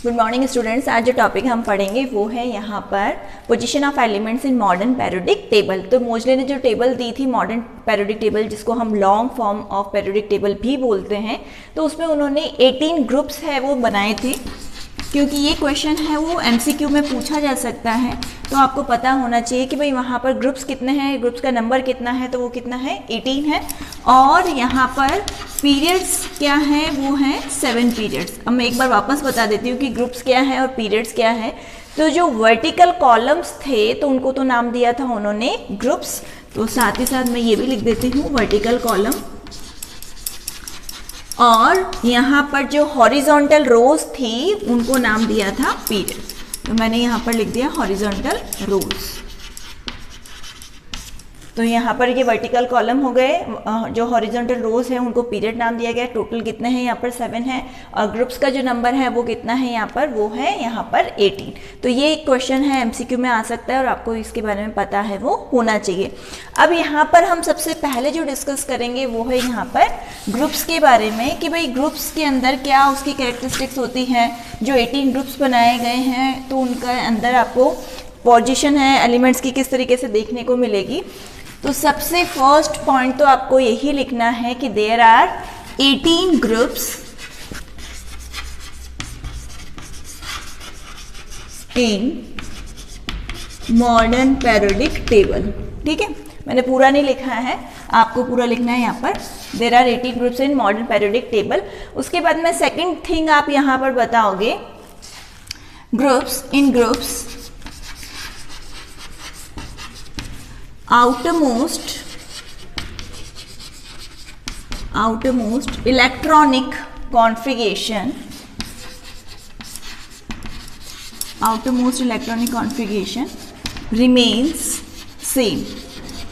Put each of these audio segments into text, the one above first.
Good morning students. आज जो topic हम पढ़ेंगे वो है यहाँ पर position of elements in modern periodic table. तो मोजले ने जो टेबल दी थी मॉडर्न पीरियोडिक टेबल, जिसको हम long form of periodic table भी बोलते हैं, तो उसमें उन्होंने 18 ग्रुप्स है वो बनाए थे। क्योंकि ये क्वेश्चन है वो MCQ में पूछा जा सकता है, तो आपको पता होना चाहिए कि भाई वहाँ पर ग्रुप्स कितने हैं, ग्रुप्स का नंबर कितना है, तो वो कितना है 18 है। और यहाँ पर पीरियड्स क्या है, वो हैं 7 पीरियड्स। अब मैं एक बार वापस बता देती हूँ कि ग्रुप्स क्या है और पीरियड्स क्या है। तो जो वर्टिकल कॉलम्स थे तो उनको तो नाम दिया था उन्होंने ग्रुप्स, तो साथ ही साथ मैं ये भी लिख देती हूँ वर्टिकल कॉलम। और यहाँ पर जो हॉरिजॉन्टल रोज थी उनको नाम दिया था पीरियड, तो मैंने यहाँ पर लिख दिया हॉरिजॉन्टल रोज। तो यहाँ पर ये वर्टिकल कॉलम हो गए, जो हॉरिजॉन्टल रोज है उनको पीरियड नाम दिया गया। टोटल कितने हैं यहाँ पर 7 है, और ग्रुप्स का जो नंबर है वो कितना है यहाँ पर, वो है यहाँ पर 18। तो ये एक क्वेश्चन है MCQ में आ सकता है और आपको इसके बारे में पता है वो होना चाहिए। अब यहाँ पर हम सबसे पहले जो डिस्कस करेंगे वो है यहाँ पर ग्रुप्स के बारे में, कि भाई ग्रुप्स के अंदर क्या उसकी कैरेक्टरिस्टिक्स होती हैं। जो 18 ग्रुप्स बनाए गए हैं तो उनका अंदर आपको पोजीशन है एलिमेंट्स की किस तरीके से देखने को मिलेगी। तो सबसे फर्स्ट पॉइंट तो आपको यही लिखना है कि there are 18 groups in modern periodic table. ठीक है, मैंने पूरा नहीं लिखा है, आपको पूरा लिखना है यहाँ पर। There are 18 groups in modern periodic table. उसके बाद में सेकंड थिंग आप यहाँ पर बताओगे, groups in groups outermost electronic configuration remains same।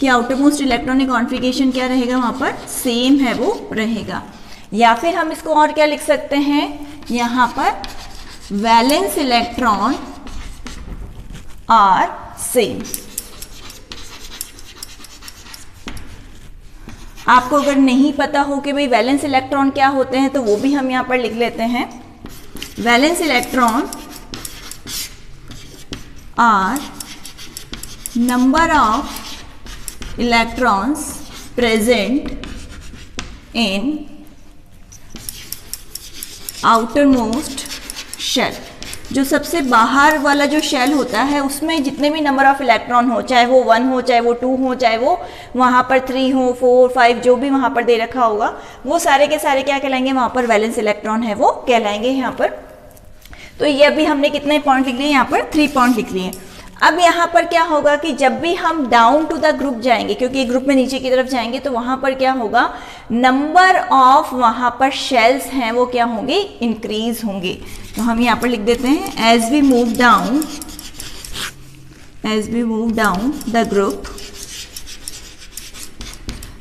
कि आउटरमोस्ट इलेक्ट्रॉनिक कॉन्फ़िगरेशन क्या रहेगा वहाँ पर, सेम है वो रहेगा। या फिर हम इसको और क्या लिख सकते हैं यहाँ पर, वैलेंस इलेक्ट्रॉन आर सेम। आपको अगर नहीं पता हो कि भाई वैलेंस इलेक्ट्रॉन क्या होते हैं तो वो भी हम यहाँ पर लिख लेते हैं। Valence electron are number of electrons present in outermost shell. जो सबसे बाहर वाला जो शेल होता है उसमें जितने भी नंबर ऑफ इलेक्ट्रॉन हो, चाहे वो 1 हो, चाहे वो 2 हो, चाहे वो वहाँ पर 3 हो, 4, 5 जो भी वहाँ पर दे रखा होगा, वो सारे के सारे क्या कहलाएंगे, वहाँ पर वैलेंस इलेक्ट्रॉन है वो कहलाएंगे यहाँ पर। तो ये अभी हमने कितने पॉइंट लिख लिए, यहाँ पर 3 पॉइंट लिख लिए। अब यहाँ पर क्या होगा कि जब भी हम डाउन टू द ग्रुप जाएंगे, क्योंकि ग्रुप में नीचे की तरफ जाएंगे, तो वहाँ पर क्या होगा, नंबर ऑफ वहाँ पर शेल्स हैं वो क्या होंगे, इंक्रीज होंगे। तो हम यहाँ पर लिख देते हैं as we move down the group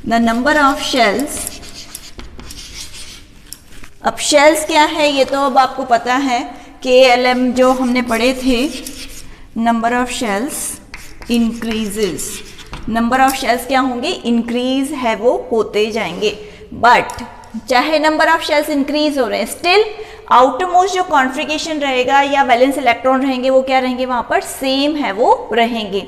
the number of shells. अब शेल्स क्या है ये तो अब आपको पता है, KLM जो हमने पढ़े थे, number of shells increases. Number of shells क्या होंगे, इंक्रीज है वो होते जाएंगे। बट चाहे नंबर ऑफ शेल्स इंक्रीज हो रहे हैं, स्टिल आउटरमोस्ट जो कॉन्फ़िगरेशन रहेगा या वैलेंस इलेक्ट्रॉन रहेंगे वो क्या रहेंगे, वहां पर सेम है वो रहेंगे।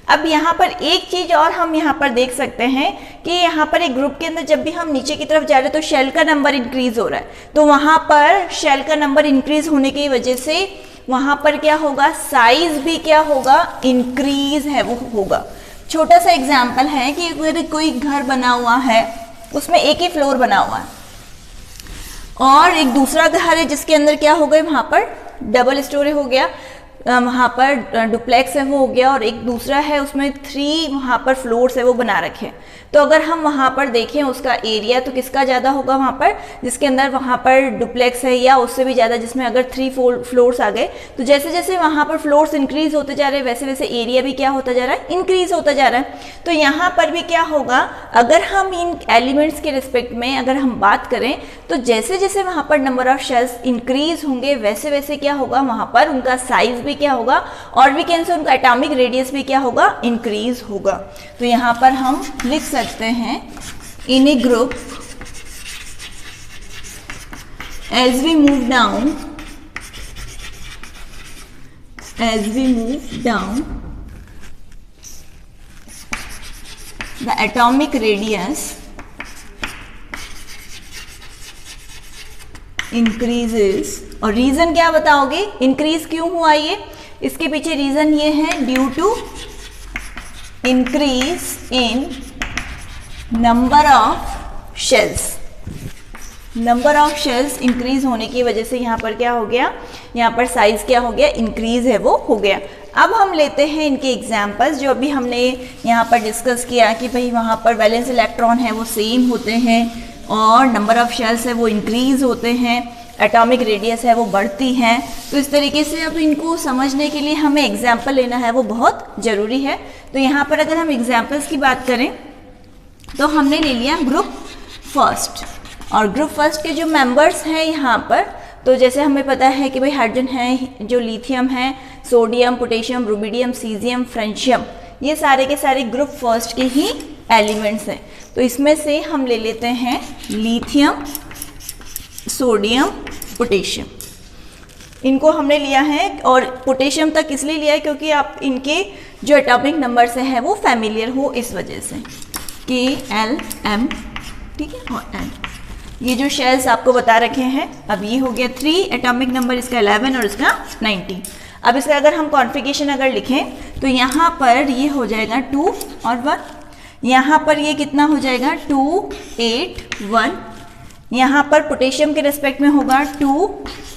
अब यहाँ पर एक चीज और हम यहाँ पर देख सकते हैं कि यहाँ पर एक ग्रुप के अंदर जब भी हम नीचे की तरफ जा रहे हैं तो शेल का नंबर इंक्रीज हो रहा है, तो वहां पर शेल का नंबर इंक्रीज होने की वजह से वहां पर क्या होगा, साइज भी क्या होगा, इंक्रीज है वो होगा। छोटा सा एग्जाम्पल है कि अगर कोई घर बना हुआ है उसमें एक ही फ्लोर बना हुआ है और एक दूसरा घर है जिसके अंदर क्या हो गया, वहां पर डबल स्टोरी हो गया, वहां पर डुप्लेक्स है वो हो गया, और एक दूसरा है उसमें 3 वहां पर फ्लोर्स है वो बना रखे। तो अगर हम वहां पर देखें उसका एरिया तो किसका ज़्यादा होगा, वहां पर जिसके अंदर वहां पर डुप्लेक्स है, या उससे भी ज़्यादा जिसमें अगर 3 फ्लोर्स आ गए। तो जैसे जैसे वहां पर फ्लोर्स इंक्रीज होते जा रहे हैं वैसे वैसे एरिया भी क्या होता जा रहा है, इंक्रीज होता जा रहा है। तो यहाँ पर भी क्या होगा, अगर हम इन एलिमेंट्स के रिस्पेक्ट में अगर हम बात करें तो जैसे जैसे वहां पर नंबर ऑफ शेल्स इंक्रीज होंगे वैसे वैसे क्या होगा, वहां पर उनका साइज भी क्या होगा, और भी कैन से उनका एटॉमिक रेडियस भी क्या होगा, इंक्रीज होगा। तो यहाँ पर हम लिख सकते हैं इन ए group as we move down as we move down the atomic radius increases, और रीजन क्या बताओगे इंक्रीज क्यों हुआ ये, इसके पीछे रीजन ये है due to increase in number of shells. Number of shells increase होने की वजह से यहाँ पर क्या हो गया, यहाँ पर साइज क्या हो गया, इंक्रीज है वो हो गया। अब हम लेते हैं इनके एग्जाम्पल्स जो अभी हमने यहाँ पर डिस्कस किया कि भाई वहाँ पर वैलेंस इलेक्ट्रॉन है वो सेम होते हैं और नंबर ऑफ शेल्स है वो इंक्रीज होते हैं, एटॉमिक रेडियस है वो बढ़ती हैं। तो इस तरीके से अब इनको समझने के लिए हमें एग्जाम्पल लेना है वो बहुत ज़रूरी है। तो यहाँ पर अगर हम एग्जाम्पल्स की बात करें तो हमने ले लिया ग्रुप फर्स्ट, और ग्रुप फर्स्ट के जो मेंबर्स हैं यहाँ पर, तो जैसे हमें पता है कि भाई हाइड्रोजन है, जो लिथियम है, sodium, potassium, rubidium, caesium, francium, ये सारे के सारे ग्रुप फर्स्ट के ही एलिमेंट्स हैं। तो इसमें से हम ले लेते हैं लिथियम, सोडियम, पोटेशियम, इनको हमने लिया है। और पोटेशियम तक इसलिए लिया है क्योंकि आप इनके जो एटॉमिक नंबर से है वो फैमिलियर हो, इस वजह से K, L, M, ठीक है, और N, ये जो शेल्स आपको बता रखे हैं। अब ये हो गया 3, एटॉमिक नंबर इसका 11 और इसका 19। अब इसका अगर हम कॉन्फ़िगरेशन अगर लिखें तो यहाँ पर ये हो जाएगा 2 और 1, यहाँ पर ये कितना हो जाएगा 2, 8, 1, यहाँ पर पोटेशियम के रिस्पेक्ट में होगा 2,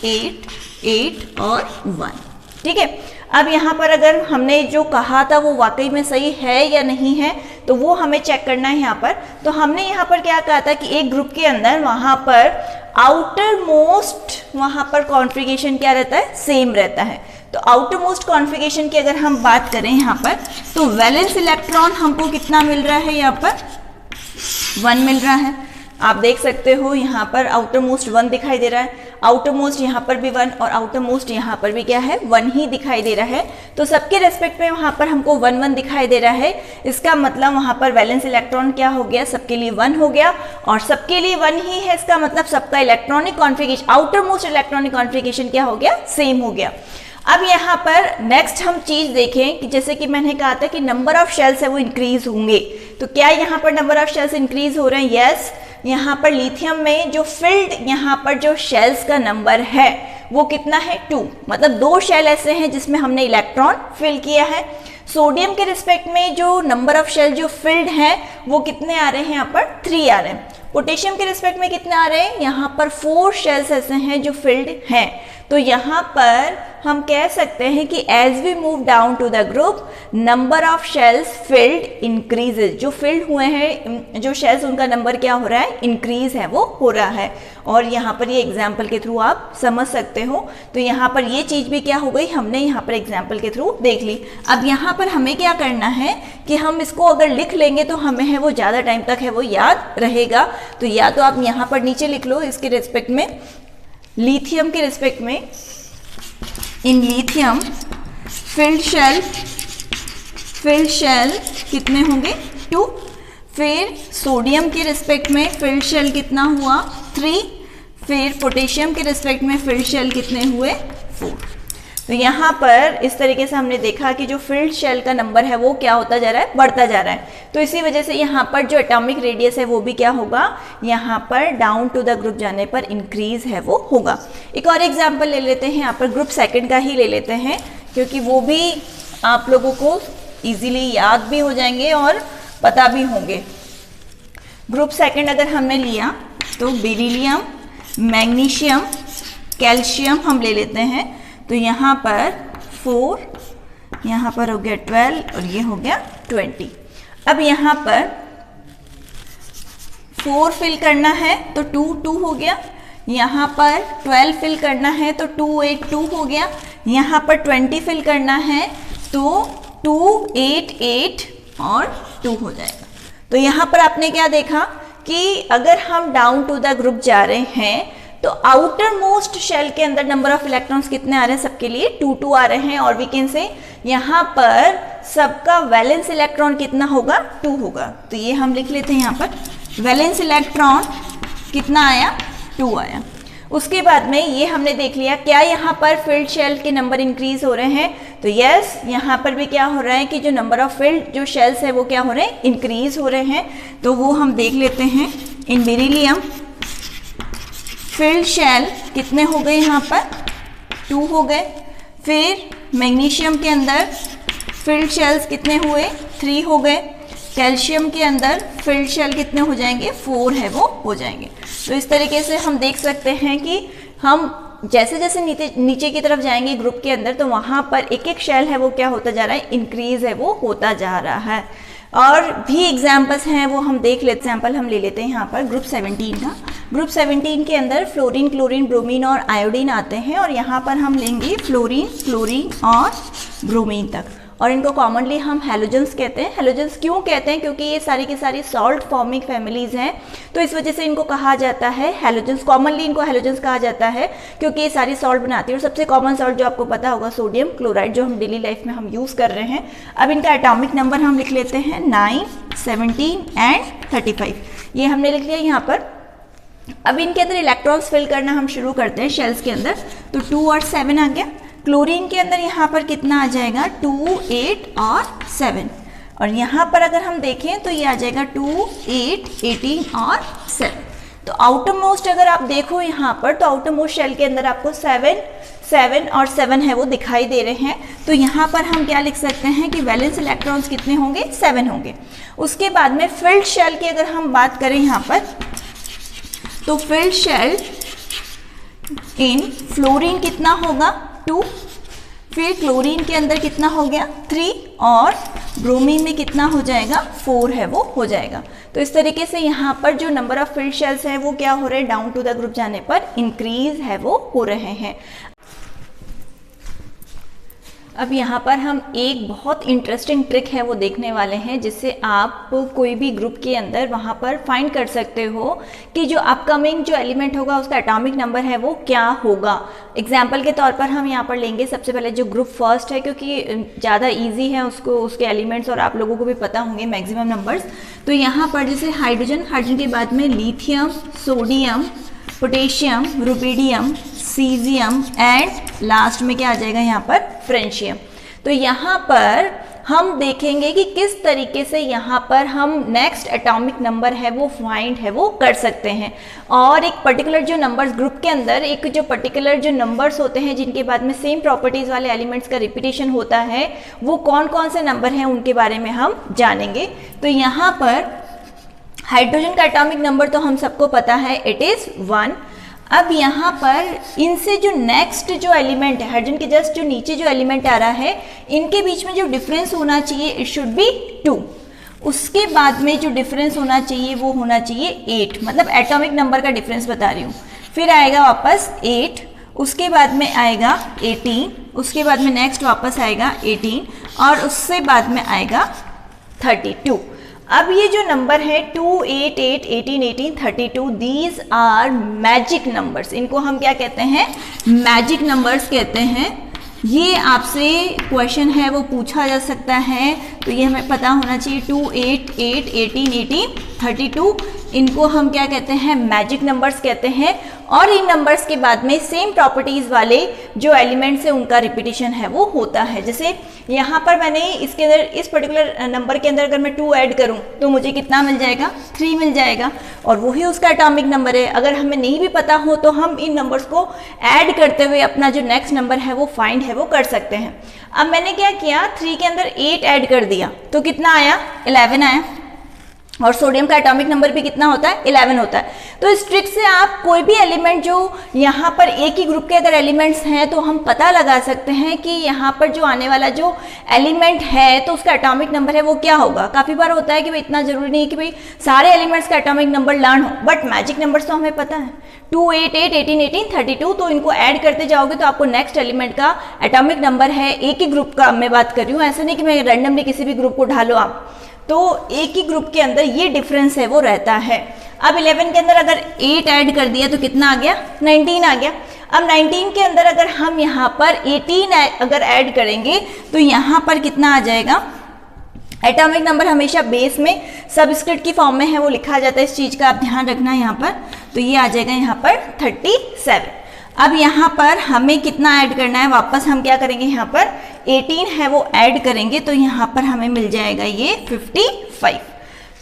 8, 8 और 1, ठीक है। अब यहाँ पर अगर हमने जो कहा था वो वाकई में सही है या नहीं है तो वो हमें चेक करना है यहाँ पर। तो हमने यहाँ पर क्या कहा था कि एक ग्रुप के अंदर वहाँ पर आउटर मोस्ट वहाँ पर कॉन्फ़िगरेशन क्या रहता है, सेम रहता है। तो आउटर मोस्ट कॉन्फ़िगरेशन की अगर हम बात करें यहाँ पर तो वैलेंस इलेक्ट्रॉन हमको कितना मिल रहा है, यहाँ पर 1 मिल रहा है। आप देख सकते हो यहाँ पर आउटर मोस्ट 1 दिखाई दे रहा है, आउटर मोस्ट यहाँ पर भी 1 और आउटर मोस्ट यहाँ पर भी क्या है 1 ही दिखाई दे रहा है। तो सबके रेस्पेक्ट में वहाँ पर हमको 1, 1 दिखाई दे रहा है। इसका मतलब वहाँ पर वैलेंस इलेक्ट्रॉन क्या हो गया, सबके लिए 1 हो गया, और सबके लिए 1 ही है, इसका मतलब सबका electronic configuration, outer most electronic configuration क्या हो गया, सेम हो गया। अब यहाँ पर नेक्स्ट हम चीज देखें कि जैसे कि मैंने कहा था कि नंबर ऑफ शेल्स है वो इंक्रीज होंगे, तो क्या यहाँ पर नंबर ऑफ शेल्स इंक्रीज हो रहे हैं, यस। यहाँ पर लिथियम में जो फिल्ड यहाँ पर जो शेल्स का नंबर है वो कितना है 2, मतलब 2 शेल ऐसे हैं जिसमें हमने इलेक्ट्रॉन फिल किया है। सोडियम के रिस्पेक्ट में जो नंबर ऑफ शेल जो फिल्ड हैं वो कितने आ रहे हैं, यहाँ पर 3 आ रहे हैं। पोटेशियम के रिस्पेक्ट में कितने आ रहे हैं, यहाँ पर 4 शेल्स ऐसे हैं जो फिल्ड हैं। तो यहाँ पर हम कह सकते हैं कि as we move down to the group number of shells filled increases, जो फिल्ड हुए हैं जो शेल्स उनका नंबर क्या हो रहा है, इंक्रीज है वो हो रहा है। और यहाँ पर ये एग्जाम्पल के थ्रू आप समझ सकते हो। तो यहाँ पर ये चीज़ भी क्या हो गई, हमने यहाँ पर एग्जाम्पल के थ्रू देख ली। अब यहाँ पर हमें क्या करना है कि हम इसको अगर लिख लेंगे तो हमें है वो ज़्यादा टाइम तक है वो याद रहेगा। तो या तो आप यहाँ पर नीचे लिख लो इसके रिस्पेक्ट में, लिथियम के रिस्पेक्ट में, इन लिथियम फिल्ड शेल कितने होंगे 2, फिर सोडियम के रिस्पेक्ट में फिल्ड शेल कितना हुआ 3, फिर पोटेशियम के रिस्पेक्ट में फिल्ड शेल कितने हुए 4। तो यहाँ पर इस तरीके से हमने देखा कि जो फिल्ड शेल का नंबर है वो क्या होता जा रहा है, बढ़ता जा रहा है। तो इसी वजह से यहाँ पर जो एटॉमिक रेडियस है वो भी क्या होगा, यहाँ पर डाउन टू द ग्रुप जाने पर इंक्रीज है वो होगा। एक और एग्जाम्पल ले लेते हैं, यहाँ पर ग्रुप सेकंड का ही ले लेते हैं क्योंकि वो भी आप लोगों को इजीली याद भी हो जाएंगे और पता भी होंगे। ग्रुप सेकंड अगर हमने लिया तो बेरिलियम, मैग्नीशियम, कैल्शियम हम ले लेते हैं। तो यहाँ पर 4, यहाँ पर हो गया 12 और ये हो गया 20। अब यहाँ पर 4 फिल करना है तो 2 2 हो गया, यहाँ पर 12 फिल करना है तो 2 8 2 हो गया, यहाँ पर 20 फिल करना है तो 2 8 8 और 2 हो जाएगा। तो यहाँ पर आपने क्या देखा कि अगर हम डाउन टू द ग्रुप जा रहे हैं तो आउटर मोस्ट शेल के अंदर नंबर ऑफ इलेक्ट्रॉन्स कितने आ रहे हैं, सबके लिए 2 2 आ रहे हैं। और वी कैन से यहाँ पर सबका वैलेंस इलेक्ट्रॉन कितना होगा 2 होगा। तो ये हम लिख लेते हैं यहाँ पर वैलेंस इलेक्ट्रॉन कितना आया 2 आया। उसके बाद में ये हमने देख लिया क्या यहाँ पर फील्ड शेल के नंबर इंक्रीज हो रहे हैं, तो यस, यहाँ पर भी क्या हो रहा है कि जो नंबर ऑफ फिल्ड जो शेल्स है वो क्या हो रहे हैं, इंक्रीज हो रहे हैं। तो वो हम देख लेते हैं। इन बेरिलियम फिल्ड शेल कितने हो गए, यहाँ पर 2 हो गए। फिर मैग्नीशियम के अंदर फिल्ड शेल्स कितने हुए, 3 हो गए। कैल्शियम के अंदर फिल्ड शेल कितने हो जाएंगे, 4 है वो हो जाएंगे। तो इस तरीके से हम देख सकते हैं कि हम जैसे जैसे नीचे की तरफ जाएंगे ग्रुप के अंदर, तो वहाँ पर एक एक शेल है वो क्या होता जा रहा है, इंक्रीज है वो होता जा रहा है। और भी एग्जाम्पल्स हैं वो हम देख लेते, एग्जाम्पल हम ले लेते हैं यहाँ पर ग्रुप 17 का। ग्रुप 17 के अंदर फ्लोरीन, क्लोरीन, ब्रोमीन और आयोडीन आते हैं, और यहाँ पर हम लेंगे फ्लोरीन, क्लोरीन और ब्रोमीन तक, और इनको कॉमनली हम हैलोजेंस कहते हैं। हैलोजेंस क्यों कहते हैं, क्योंकि ये सारी की सारी सॉल्ट फॉर्मिंग फैमिलीज हैं, तो इस वजह से इनको कहा जाता है हैलोजेंस। कॉमनली इनको हैलोजेंस कहा जाता है क्योंकि ये सारी सॉल्ट बनाती है। और सबसे कॉमन सॉल्ट जो आपको पता होगा सोडियम क्लोराइड, जो हम डेली लाइफ में हम यूज़ कर रहे हैं। अब इनका एटॉमिक नंबर हम लिख लेते हैं 9, 17 एंड 35, ये हमने लिख लिया यहाँ पर। अब इनके अंदर इलेक्ट्रॉन्स फिल करना हम शुरू करते हैं शेल्स के अंदर, तो 2 और 7 आ गया। क्लोरीन के अंदर यहाँ पर कितना आ जाएगा, 2, 8 और 7, और यहाँ पर अगर हम देखें तो ये आ जाएगा 2, 8, 18 और 7। तो आउटर मोस्ट अगर आप देखो यहाँ पर, तो आउटर मोस्ट शेल के अंदर आपको 7 और 7 है वो दिखाई दे रहे हैं। तो यहाँ पर हम क्या लिख सकते हैं कि वैलेंस इलेक्ट्रॉन्स कितने होंगे, 7 होंगे। उसके बाद में फिल्ड शेल की अगर हम बात करें यहाँ पर, तो फिल्ड शेल इन फ्लोरीन कितना होगा, 2, फिर क्लोरीन के अंदर कितना हो गया, 3, और ब्रोमीन में कितना हो जाएगा, 4 है वो हो जाएगा। तो इस तरीके से यहाँ पर जो नंबर ऑफ फिल्ड शेल्स है वो क्या हो रहे हैं, डाउन टू द ग्रुप जाने पर इंक्रीज है वो हो रहे हैं। अब यहाँ पर हम एक बहुत इंटरेस्टिंग ट्रिक है वो देखने वाले हैं, जिससे आप कोई भी ग्रुप के अंदर वहाँ पर फाइंड कर सकते हो कि जो अपकमिंग जो एलिमेंट होगा उसका एटॉमिक नंबर है वो क्या होगा। एग्जाम्पल के तौर पर हम यहाँ पर लेंगे सबसे पहले जो ग्रुप फर्स्ट है, क्योंकि ज़्यादा ईजी है उसको, उसके एलिमेंट्स और आप लोगों को भी पता होंगे मैक्सिमम नंबर्स। तो यहाँ पर जैसे हाइड्रोजन, हाइड्रोजन के बाद में lithium, sodium, potassium, rubidium, caesium and last में क्या आ जाएगा यहाँ पर, फ्रेंशियम। तो यहाँ पर हम देखेंगे कि किस तरीके से यहाँ पर हम नेक्स्ट एटॉमिक नंबर है वो फाइंड है वो कर सकते हैं। और एक पर्टिकुलर जो नंबर्स ग्रुप के अंदर एक जो पर्टिकुलर जो नंबर्स होते हैं जिनके बाद में सेम प्रॉपर्टीज वाले एलिमेंट्स का रिपीटेशन होता है, वो कौन कौन से नंबर हैं उनके बारे में हम जानेंगे। तो यहाँ पर हाइड्रोजन का एटॉमिक नंबर तो हम सबको पता है, इट इज़ 1। अब यहाँ पर इनसे जो नेक्स्ट जो एलिमेंट है, हाइड्रोजन के जस्ट जो नीचे जो एलिमेंट आ रहा है, इनके बीच में जो डिफरेंस होना चाहिए इट शुड बी 2। उसके बाद में जो डिफरेंस होना चाहिए वो होना चाहिए 8, मतलब एटॉमिक नंबर का डिफरेंस बता रही हूँ। फिर आएगा वापस 8, उसके बाद में आएगा 18, उसके बाद में नेक्स्ट वापस आएगा 18, और उससे बाद में आएगा 32। अब ये जो नंबर है 2, 8, 8, 18, 18, 32, दीज आर मैजिक नंबर्स। इनको हम क्या कहते हैं, मैजिक नंबर्स कहते हैं। ये आपसे क्वेश्चन है वो पूछा जा सकता है, तो ये हमें पता होना चाहिए। 2, 8, 8, 18, 18, 32, इनको हम क्या कहते हैं, मैजिक नंबर्स कहते हैं। और इन नंबर्स के बाद में सेम प्रॉपर्टीज़ वाले जो एलिमेंट्स है उनका रिपीटिशन है वो होता है। जैसे यहाँ पर मैंने इसके अंदर इस पर्टिकुलर नंबर के अंदर अगर मैं 2 ऐड करूँ तो मुझे कितना मिल जाएगा, 3 मिल जाएगा, और वही उसका एटॉमिक नंबर है। अगर हमें नहीं भी पता हो तो हम इन नंबर्स को ऐड करते हुए अपना जो नेक्स्ट नंबर है वो फाइंड है वो कर सकते हैं। अब मैंने क्या किया, 3 के अंदर 8 ऐड कर दिया तो कितना आया, 11 आया। और सोडियम का एटॉमिक नंबर भी कितना होता है, 11 होता है। तो इस ट्रिक से आप कोई भी एलिमेंट जो यहाँ पर एक ही ग्रुप के अगर एलिमेंट्स हैं तो हम पता लगा सकते हैं कि यहाँ पर जो आने वाला जो एलिमेंट है तो उसका एटॉमिक नंबर है वो क्या होगा। काफ़ी बार होता है कि भाई इतना जरूरी नहीं है कि भाई सारे एलिमेंट्स का एटॉमिक नंबर लर्न हो, बट मैजिक नंबर्स तो हमें पता है, 2, 8, 8, 18, 18, 32। तो इनको ऐड करते जाओगे तो आपको नेक्स्ट एलिमेंट का एटॉमिक नंबर है, एक ही ग्रुप का मैं बात कर रही हूँ, ऐसा नहीं कि मैं रैंडमली किसी भी ग्रुप को ढालो आप, तो एक ही ग्रुप के अंदर ये डिफरेंस है वो रहता है। अब 11 के अंदर अगर 8 ऐड कर दिया तो कितना आ गया, 19 आ गया। अब 19 के अंदर अगर हम यहाँ पर 18 अगर ऐड करेंगे तो यहाँ पर कितना आ जाएगा, एटॉमिक नंबर हमेशा बेस में सबस्क्रिप्ट की फॉर्म में है वो लिखा जाता है, इस चीज़ का आप ध्यान रखना यहाँ पर। तो ये आ जाएगा यहाँ पर 37। अब यहाँ पर हमें कितना ऐड करना है, वापस हम क्या करेंगे, यहाँ पर 18 है वो ऐड करेंगे, तो यहाँ पर हमें मिल जाएगा ये 55,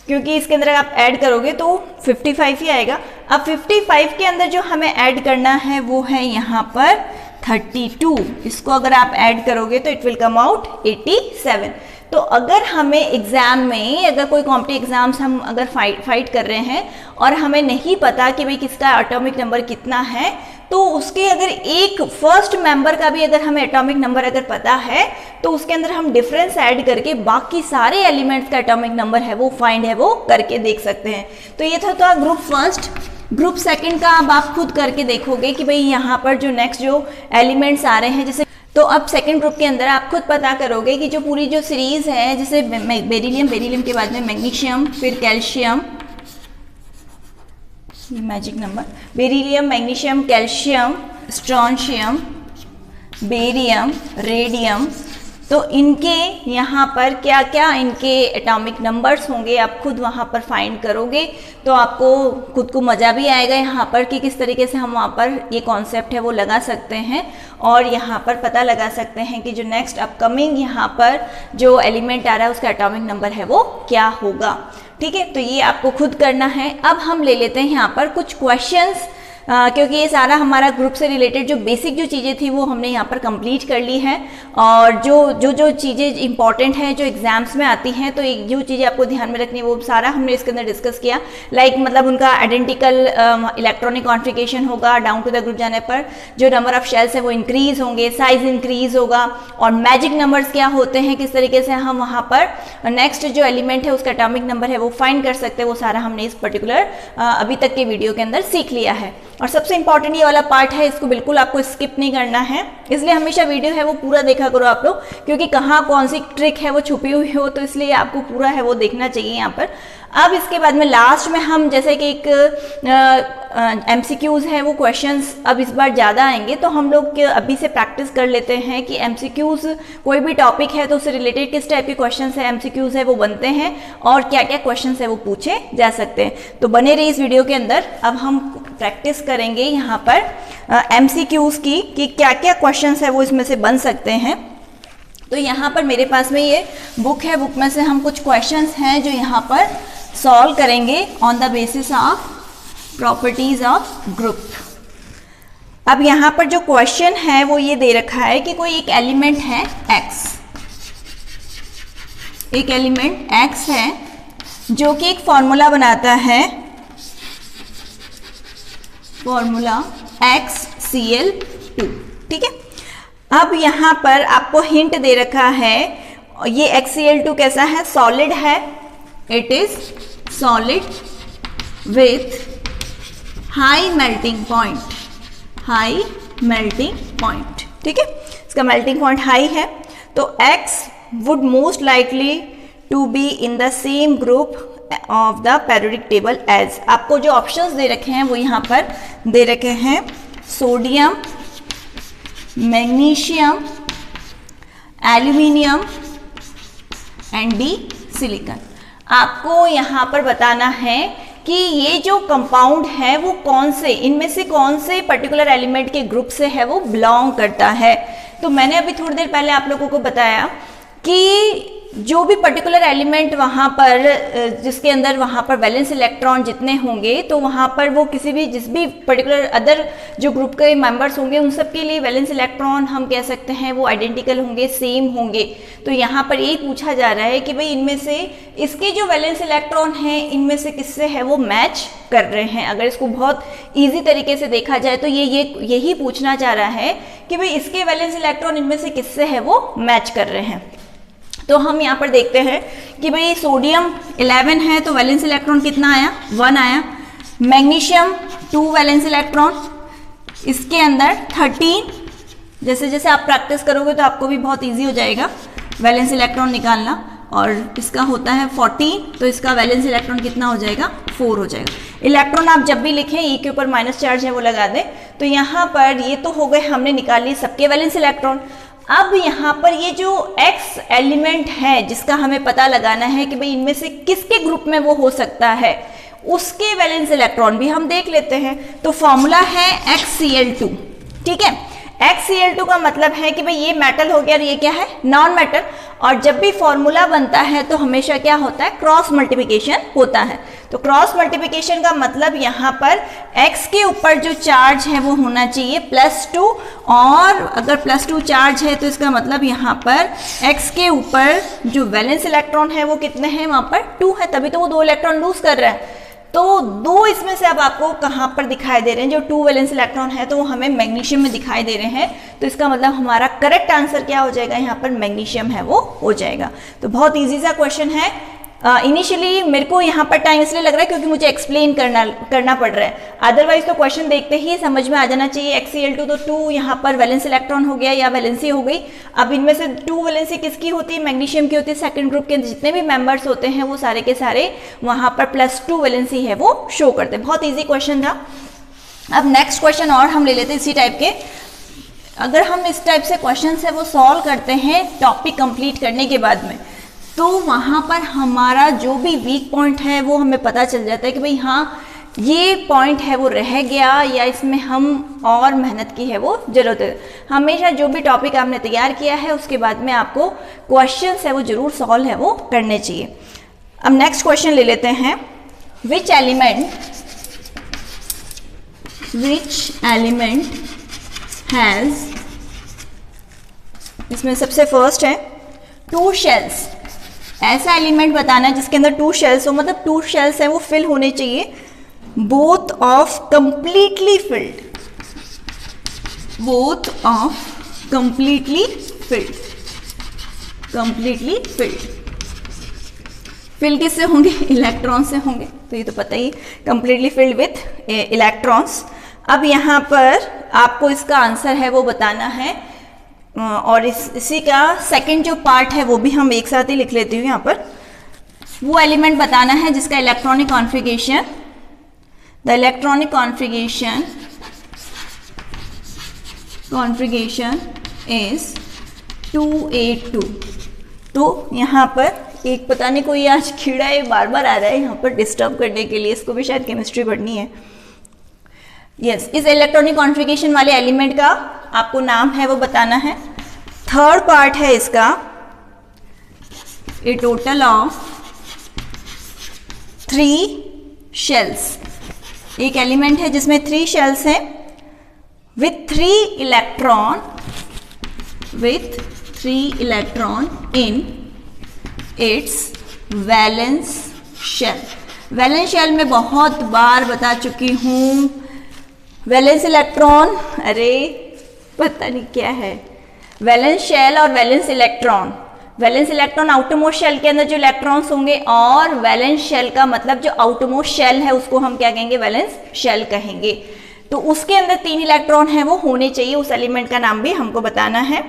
क्योंकि इसके अंदर आप ऐड करोगे तो 55 ही आएगा। अब 55 के अंदर जो हमें ऐड करना है वो है यहाँ पर 32, इसको अगर आप ऐड करोगे तो इट विल कम आउट 87। तो अगर हमें एग्जाम में, अगर कोई कॉम्पिटिटिव एग्जाम्स हम अगर फाइट कर रहे हैं और हमें नहीं पता कि भाई किसका एटॉमिक नंबर कितना है, तो उसके अगर एक फर्स्ट मेंबर का भी अगर हमें एटॉमिक नंबर अगर पता है तो उसके अंदर हम डिफरेंस ऐड करके बाकी सारे एलिमेंट्स का एटॉमिक नंबर है वो फाइंड है वो करके देख सकते हैं। तो ये था तो ग्रुप फर्स्ट। ग्रुप सेकंड का अब आप खुद करके देखोगे कि भाई यहाँ पर जो नेक्स्ट जो एलिमेंट्स आ रहे हैं, जैसे तो अब सेकंड ग्रुप के अंदर आप खुद पता करोगे कि जो पूरी जो सीरीज है, जैसे बेरिलियम के बाद में मैग्नीशियम, फिर कैल्शियम, ये magic number, beryllium, magnesium, calcium, strontium, barium, radium, तो इनके यहाँ पर क्या क्या इनके एटॉमिक नंबर्स होंगे आप खुद वहाँ पर फाइंड करोगे, तो आपको खुद को मज़ा भी आएगा यहाँ पर कि किस तरीके से हम वहाँ पर ये कॉन्सेप्ट है वो लगा सकते हैं और यहाँ पर पता लगा सकते हैं कि जो नेक्स्ट अपकमिंग यहाँ पर जो एलिमेंट आ रहा है उसका एटॉमिक नंबर है वो क्या होगा। ठीक है, तो ये आपको खुद करना है। अब हम ले लेते हैं यहाँ पर कुछ क्वेश्चंस, क्योंकि ये सारा हमारा ग्रुप से रिलेटेड जो बेसिक जो चीज़ें थी वो हमने यहाँ पर कंप्लीट कर ली है, और जो चीज़ें इंपॉर्टेंट हैं जो एग्जाम्स में आती हैं, तो एक जो चीज़ें आपको ध्यान में रखनी है वो सारा हमने इसके अंदर डिस्कस किया। लाइक मतलब उनका आइडेंटिकल इलेक्ट्रॉनिक कॉन्फ़िगरेशन होगा, डाउन टू द ग्रुप जाने पर जो नंबर ऑफ शेल्स है वो इंक्रीज होंगे, साइज इंक्रीज होगा, और मैजिक नंबर्स क्या होते हैं, किस तरीके से हम वहाँ पर नेक्स्ट जो एलिमेंट है उसका एटॉमिक नंबर है वो फाइंड कर सकते हैं, वो सारा हमने इस पर्टिकुलर अभी तक के वीडियो के अंदर सीख लिया है। और सबसे इंपॉर्टेंट ये वाला पार्ट है, इसको बिल्कुल आपको स्किप नहीं करना है, इसलिए हमेशा वीडियो है वो पूरा देखा करो आप लोग, क्योंकि कहाँ कौन सी ट्रिक है वो छुपी हुई हो, तो इसलिए आपको पूरा है वो देखना चाहिए यहाँ पर। अब इसके बाद में लास्ट में हम जैसे कि एक MCQs है वो क्वेश्चंस अब इस बार ज़्यादा आएंगे, तो हम लोग अभी से प्रैक्टिस कर लेते हैं कि MCQs कोई भी टॉपिक है तो उससे रिलेटेड किस टाइप के क्वेश्चंस है, MCQs है वो बनते हैं और क्या क्या क्वेश्चंस है वो पूछे जा सकते हैं। तो बने रहिए इस वीडियो के अंदर। अब हम प्रैक्टिस करेंगे यहाँ पर MCQs की कि क्या क्या क्वेश्चंस है वो इसमें से बन सकते हैं। तो यहाँ पर मेरे पास में ये बुक है, बुक में से हम कुछ क्वेश्चंस हैं जो यहाँ पर सॉल्व करेंगे on the basis of properties of group. अब यहाँ पर जो क्वेश्चन है वो ये दे रखा है कि कोई एक एलिमेंट है X, एक एलिमेंट X है जो कि एक फॉर्मूला बनाता है, फॉर्मूला XCl2। ठीक है, अब यहाँ पर आपको हिंट दे रखा है, ये XCl2 कैसा है, सॉलिड है, it is solid with high melting point, high melting point. ठीक है, इसका मेल्टिंग पॉइंट हाई है, तो X would most likely to be in the same group of the periodic table as. आपको जो ऑप्शंस दे रखे हैं वो यहाँ पर दे रखे हैं, sodium, magnesium, aluminium and D silicon. आपको यहाँ पर बताना है कि ये जो कंपाउंड है वो कौन से, इनमें से कौन से पर्टिकुलर एलिमेंट के ग्रुप से है वो बिलोंग करता है। तो मैंने अभी थोड़ी देर पहले आप लोगों को बताया कि जो भी पर्टिकुलर एलिमेंट वहाँ पर जिसके अंदर वहाँ पर वैलेंस इलेक्ट्रॉन जितने होंगे, तो वहाँ पर वो किसी भी जिस भी पर्टिकुलर अदर जो ग्रुप के मेंबर्स होंगे उन सब के लिए वैलेंस इलेक्ट्रॉन हम कह सकते हैं वो आइडेंटिकल होंगे, सेम होंगे। तो यहाँ पर यही पूछा जा रहा है कि भाई इनमें से इसके जो वैलेंस इलेक्ट्रॉन हैं इनमें से किससे है वो मैच कर रहे हैं। अगर इसको बहुत ईजी तरीके से देखा जाए तो यही पूछना चाह रहा है कि भाई इसके वैलेंस इलेक्ट्रॉन इनमें से किससे है वो मैच कर रहे हैं। तो हम यहाँ पर देखते हैं कि भाई सोडियम 11 है तो वैलेंस इलेक्ट्रॉन कितना आया, 1 आया। मैग्नीशियम 2 वैलेंस इलेक्ट्रॉन, इसके अंदर 13। जैसे जैसे आप प्रैक्टिस करोगे तो आपको भी बहुत इजी हो जाएगा वैलेंस इलेक्ट्रॉन निकालना। और इसका होता है 14, तो इसका वैलेंस इलेक्ट्रॉन कितना हो जाएगा, 4 हो जाएगा। इलेक्ट्रॉन आप जब भी लिखें ई के ऊपर माइनस चार्ज है वो लगा दें। तो यहाँ पर ये तो हो गए, हमने निकाल लिए सबके वैलेंस इलेक्ट्रॉन। अब यहाँ पर ये जो X एलिमेंट है जिसका हमें पता लगाना है कि भाई इनमें से किसके ग्रुप में वो हो सकता है, उसके वैलेंस इलेक्ट्रॉन भी हम देख लेते हैं। तो फॉर्मूला है XCl2, ठीक है। HCl2 का मतलब है कि भाई ये मेटल हो गया और ये क्या है, नॉन मेटल। और जब भी फॉर्मूला बनता है तो हमेशा क्या होता है, क्रॉस मल्टीप्लिकेशन होता है। तो क्रॉस मल्टीप्लिकेशन का मतलब यहाँ पर x के ऊपर जो चार्ज है वो होना चाहिए +2, और अगर +2 चार्ज है तो इसका मतलब यहाँ पर x के ऊपर जो वैलेंस इलेक्ट्रॉन है वो कितने हैं, वहाँ पर 2 है, तभी तो वो 2 इलेक्ट्रॉन लूज कर रहा है। तो 2 इसमें से अब आपको कहाँ पर दिखाई दे रहे हैं, जो 2 वैलेंस इलेक्ट्रॉन है तो वो हमें मैग्नीशियम में दिखाई दे रहे हैं। तो इसका मतलब हमारा करेक्ट आंसर क्या हो जाएगा, यहाँ पर मैग्नीशियम है वो हो जाएगा। तो बहुत इजी सा क्वेश्चन है। इनिशियली मेरे को यहाँ पर टाइम इसलिए लग रहा है क्योंकि मुझे एक्सप्लेन करना पड़ रहा है, अदरवाइज तो क्वेश्चन देखते ही समझ में आ जाना चाहिए। HCl2 तो 2 यहाँ पर वैलेंस इलेक्ट्रॉन हो गया या वैलेंसी हो गई। अब इनमें से 2 वैलेंसी किसकी होती है, मैग्नीशियम की होती है। सेकंड ग्रुप के जितने भी मेंबर्स होते हैं वो सारे के सारे वहाँ पर +2 वैलेंसी है वो शो करते हैं। बहुत ईजी क्वेश्चन था। अब नेक्स्ट क्वेश्चन और हम ले लेते हैं इसी टाइप के। अगर हम इस टाइप से क्वेश्चन है वो सॉल्व करते हैं टॉपिक कंप्लीट करने के बाद में, तो वहाँ पर हमारा जो भी वीक पॉइंट है वो हमें पता चल जाता है कि भाई हाँ ये पॉइंट है वो रह गया या इसमें हम और मेहनत की है वो जरूरत है। हमेशा जो भी टॉपिक आपने तैयार किया है उसके बाद में आपको क्वेश्चंस है वो जरूर सॉल्व है वो करने चाहिए। अब नेक्स्ट क्वेश्चन ले लेते हैं। विच एलिमेंट हैज, इसमें सबसे फर्स्ट है 2 शेल्स। ऐसा एलिमेंट बताना है जिसके अंदर 2 शेल्स हो, मतलब 2 शेल्स हैं वो फिल होने चाहिए, both of completely filled, both of completely filled, completely filled. Fill किससे होंगे, इलेक्ट्रॉन से होंगे, तो ये तो पता ही, कंप्लीटली फिल्ड विथ इलेक्ट्रॉन्स। अब यहाँ पर आपको इसका आंसर है वो बताना है, और इसी का सेकंड जो पार्ट है वो भी हम एक साथ ही लिख लेती हूँ यहाँ पर। वो एलिमेंट बताना है जिसका electronic configuration, the electronic configuration is 2a2। तो यहाँ पर एक पता नहीं कोई आज कीड़ा है बार बार आ रहा है यहाँ पर डिस्टर्ब करने के लिए, इसको भी शायद केमिस्ट्री पढ़नी है। यस, इस इलेक्ट्रॉनिक कॉन्फ़िगरेशन वाले एलिमेंट का आपको नाम है वो बताना है। थर्ड पार्ट है इसका, ए टोटल ऑफ 3 शेल्स। एक एलिमेंट है जिसमें 3 शेल्स हैं with 3 electron in its valence shell. Valence shell में बहुत बार बता चुकी हूँ, वैलेंस इलेक्ट्रॉन, अरे पता नहीं क्या है, वैलेंस शेल और valence electron. Valence electron outermost shell के अंदर जो इलेक्ट्रॉन्स होंगे, और वैलेंस शेल का मतलब जो आउटरमोस्ट शेल है उसको हम क्या कहेंगे, वैलेंस शेल कहेंगे। तो उसके अंदर 3 इलेक्ट्रॉन है वो होने चाहिए, उस एलिमेंट का नाम भी हमको बताना है।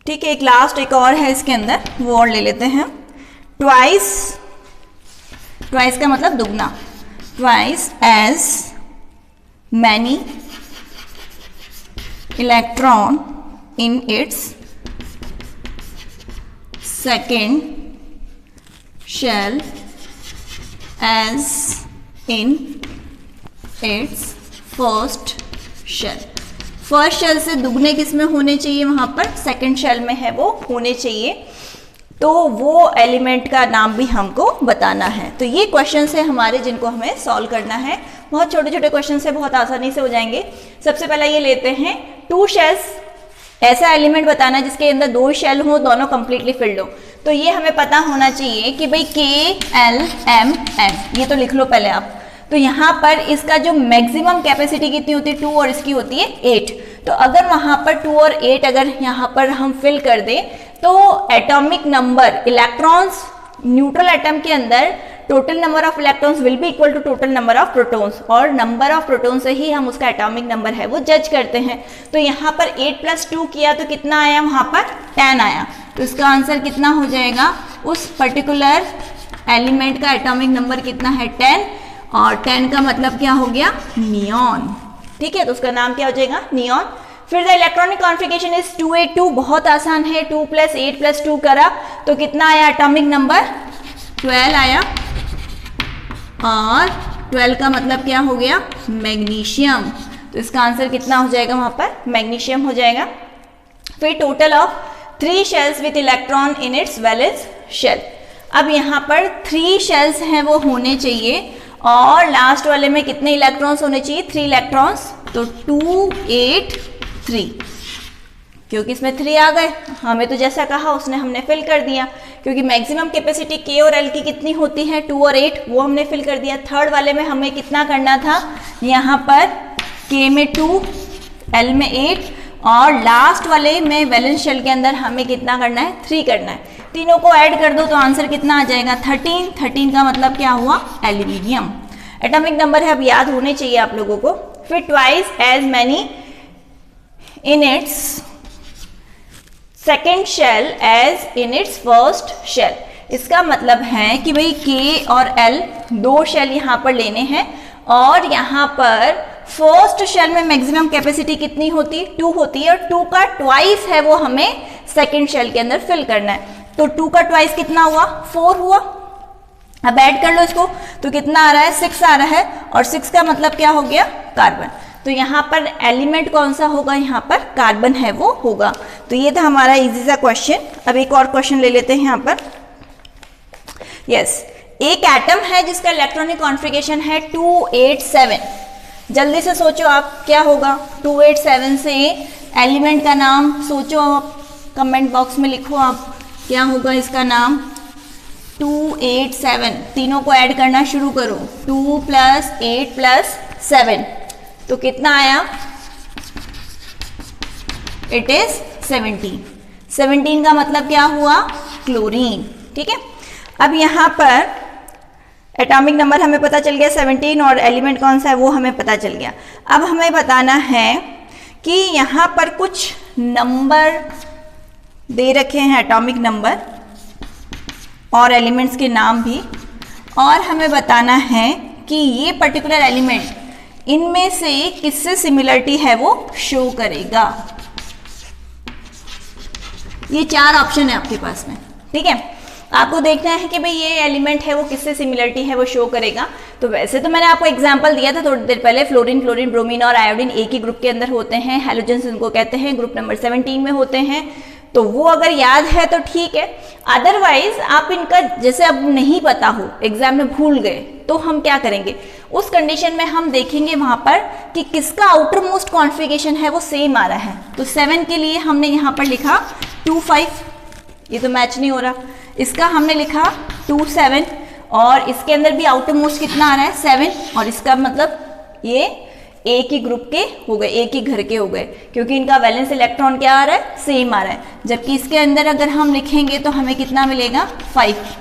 ठीक है, एक लास्ट एक और है इसके अंदर, वो और ले लेते हैं। ट्वाइस का मतलब दुगना, twice as many electron in its second shell as in its first shell. First shell से दुगने किस में होने चाहिए, वहां पर सेकेंड शेल में है वो होने चाहिए। तो वो एलिमेंट का नाम भी हमको बताना है। तो ये क्वेश्चंस है हमारे जिनको हमें सॉल्व करना है। बहुत छोटे छोटे क्वेश्चन से बहुत आसानी से हो जाएंगे। सबसे पहला ये लेते हैं 2 शेल्स, ऐसा एलिमेंट बताना जिसके अंदर 2 शेल हो, दोनों कंप्लीटली फिल्ड हो। तो ये हमें पता होना चाहिए कि भाई KLMN, ये तो लिख लो पहले आप। तो यहाँ पर इसका जो मैक्सिमम कैपेसिटी कितनी होती है 2 और इसकी होती है 8। तो अगर वहाँ पर 2 और 8 अगर यहाँ पर हम फिल कर दें तो atomic number electrons neutral atom के अंदर total number of electrons will be equal to total number of protons, और नंबर ऑफ प्रोटॉन से ही हम उसका एटॉमिक नंबर है वो जज करते हैं। तो यहाँ पर 8 + 2 किया तो कितना आया, वहाँ पर 10 आया। तो इसका आंसर कितना हो जाएगा, उस पर्टिकुलर एलिमेंट का एटॉमिक नंबर कितना है 10, और 10 का मतलब क्या हो गया, नियॉन। ठीक है, तो उसका नाम क्या हो जाएगा, नियॉन। फिर the electronic configuration is 2a2, बहुत आसान है, 2 + 8 + 2 करा तो कितना आया एटॉमिक नंबर 12 आया, और 12 का मतलब क्या हो गया, मैग्नीशियम। तो इसका आंसर कितना हो जाएगा वहां पर, मैग्नीशियम हो जाएगा। फिर total of 3 shells with electron in its valence shell. अब यहाँ पर 3 शेल्स हैं वो होने चाहिए और लास्ट वाले में कितने इलेक्ट्रॉन्स होने चाहिए, 3 इलेक्ट्रॉन्स, तो 2 8 3, क्योंकि इसमें 3 आ गए, हमें तो जैसा कहा उसने हमने फिल कर दिया, क्योंकि मैक्सिमम कैपेसिटी के और एल की कितनी होती है 2 और 8, वो हमने फिल कर दिया। थर्ड वाले में हमें कितना करना था, यहाँ पर के में 2, एल में 8 और लास्ट वाले में वैलेंस शेल के अंदर हमें कितना करना है, 3 करना है। तीनों को ऐड कर दो तो आंसर कितना आ जाएगा, 13। 13 का मतलब क्या हुआ, एल्यूमिनियम। एटॉमिक नंबर है, अब याद होने चाहिए आप लोगों को। फिर twice as many in its second shell as in its first shell. इसका मतलब है कि भाई के और एल 2 शेल यहाँ पर लेने हैं और यहाँ पर फर्स्ट शेल में मैक्सिमम कैपेसिटी कितनी होती है, 2 होती है, और 2 का ट्वाइस है वो हमें सेकेंड शेल के अंदर फिल करना है। तो 2 का ट्वाइस कितना हुआ, 4 हुआ। अब ऐड कर लो इसको, तो कितना आ रहा है, 6 आ रहा है, और 6 का मतलब क्या हो गया, कार्बन। तो यहाँ पर एलिमेंट कौन सा होगा, यहाँ पर कार्बन है वो होगा। तो ये था हमारा इजी सा क्वेश्चन। अब एक और क्वेश्चन ले लेते हैं यहाँ पर। यस, एक एटम है जिसका इलेक्ट्रॉनिक कॉन्फ़िगरेशन है 287। जल्दी से सोचो आप क्या होगा, 287 से एलिमेंट का नाम सोचो आप, कमेंट बॉक्स में लिखो आप क्या होगा इसका नाम, 287। तीनों को ऐड करना शुरू करो, 2 + 8 + 7, तो कितना आया, इट इज 17। 17 का मतलब क्या हुआ, क्लोरीन। ठीक है, अब यहाँ पर एटॉमिक नंबर हमें पता चल गया 17 और एलिमेंट कौन सा है वो हमें पता चल गया। अब हमें बताना है कि यहाँ पर कुछ नंबर दे रखे हैं, एटॉमिक नंबर और एलिमेंट्स के नाम भी, और हमें बताना है कि ये पर्टिकुलर एलिमेंट इनमें से किससे सिमिलरिटी है वो शो करेगा। ये 4 ऑप्शन है आपके पास में। ठीक है, आपको देखना है कि भाई ये एलिमेंट है वो किससे सिमिलरिटी है वो शो करेगा। तो वैसे तो मैंने आपको एग्जांपल दिया था थोड़ी देर पहले, फ्लोरीन, क्लोरीन, ब्रोमीन और आयोडीन एक ही ग्रुप के अंदर होते हैं, हैलोजेंस उनको कहते हैं, ग्रुप नंबर 17 में होते हैं। तो वो अगर याद है तो ठीक है, अदरवाइज आप इनका जैसे अब नहीं पता हो, एग्जाम में भूल गए, तो हम क्या करेंगे, उस कंडीशन में हम देखेंगे वहां पर कि किसका आउटर मोस्ट कॉन्फ़िगरेशन है वो सेम आ रहा है। तो 7 के लिए हमने यहाँ पर लिखा 25, ये तो मैच नहीं हो रहा। इसका हमने लिखा 27 और इसके अंदर भी आउटर मोस्ट कितना आ रहा है, 7, और इसका मतलब ये एक ही ग्रुप के हो गए, एक ही घर के हो गए, क्योंकि इनका वैलेंस इलेक्ट्रॉन क्या आ रहा है, सेम आ रहा है। जबकि इसके अंदर अगर हम लिखेंगे तो हमें कितना मिलेगा, 5।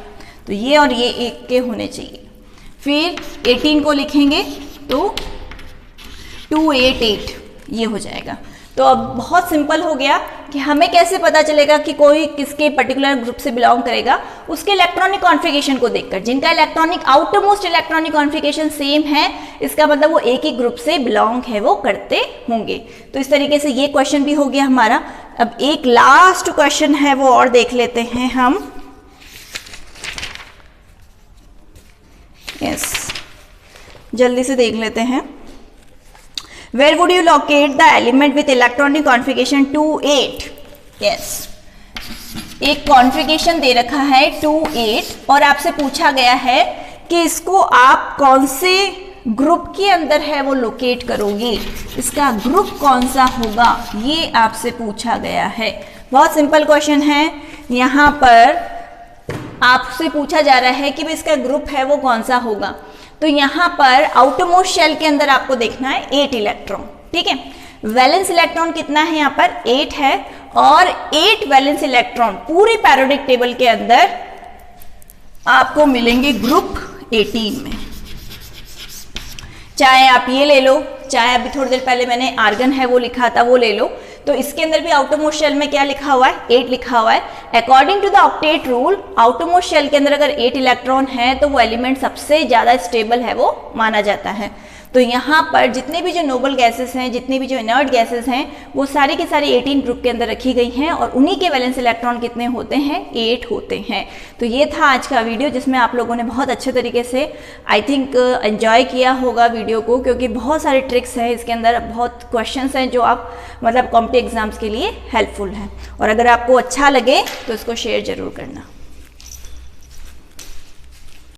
तो ये और ये एक के होने चाहिए। फिर 18 को लिखेंगे तो 288 ये हो जाएगा। तो अब बहुत सिंपल हो गया कि हमें कैसे पता चलेगा कि कोई किसके पर्टिकुलर ग्रुप से बिलोंग करेगा, उसके इलेक्ट्रॉनिक कॉन्फ़िगरेशन को देखकर। जिनका electronic outer most electronic configuration same है, इसका मतलब वो एक ही ग्रुप से बिलोंग है वो करते होंगे। तो इस तरीके से ये क्वेश्चन भी हो गया हमारा। अब एक लास्ट क्वेश्चन है वो और देख लेते हैं हम। यस, जल्दी से देख लेते हैं। Where would you locate the element with electronic configuration 28? Yes. एक कॉन्फ़िगरेशन दे रखा है 28 और आपसे पूछा गया है कि इसको आप कौन से ग्रुप के अंदर है वो लोकेट करोगे, इसका ग्रुप कौन सा होगा, ये आपसे पूछा गया है। बहुत सिंपल क्वेश्चन है। यहाँ पर आपसे पूछा जा रहा है कि भाई इसका ग्रुप है वो कौन सा होगा। तो यहाँ पर आउटरमोस्ट शेल के अंदर आपको देखना है 8 इलेक्ट्रॉन। ठीक है, वैलेंस इलेक्ट्रॉन कितना है यहाँ पर, 8 है, और 8 वैलेंस इलेक्ट्रॉन पूरी पैरियोडिक टेबल के अंदर आपको मिलेंगे ग्रुप 18 में। चाहे आप ये ले लो, चाहे अभी थोड़ी देर पहले मैंने आर्गन है वो लिखा था वो ले लो। तो इसके अंदर भी आउटरमोस्ट शेल में क्या लिखा हुआ है, 8 लिखा हुआ है। According to the octet rule, outermost shell के अंदर अगर 8 इलेक्ट्रॉन है तो वो एलिमेंट सबसे ज्यादा स्टेबल है वो माना जाता है। तो तो यहाँ पर जितने भी जो नोबल गैसेस हैं, जितने भी जो इनर्ट गैसेस हैं, वो सारी की सारी 18 ग्रुप के अंदर रखी गई हैं और उन्हीं के वैलेंस इलेक्ट्रॉन कितने होते हैं, 8 होते हैं। तो ये था आज का वीडियो जिसमें आप लोगों ने बहुत अच्छे तरीके से आई थिंक एंजॉय किया होगा वीडियो को, क्योंकि बहुत सारे ट्रिक्स हैं इसके अंदर, बहुत क्वेश्चंस हैं जो आप मतलब कॉम्पिटिटिव एग्जाम्स के लिए हेल्पफुल हैं। और अगर आपको अच्छा लगे तो इसको शेयर जरूर करना।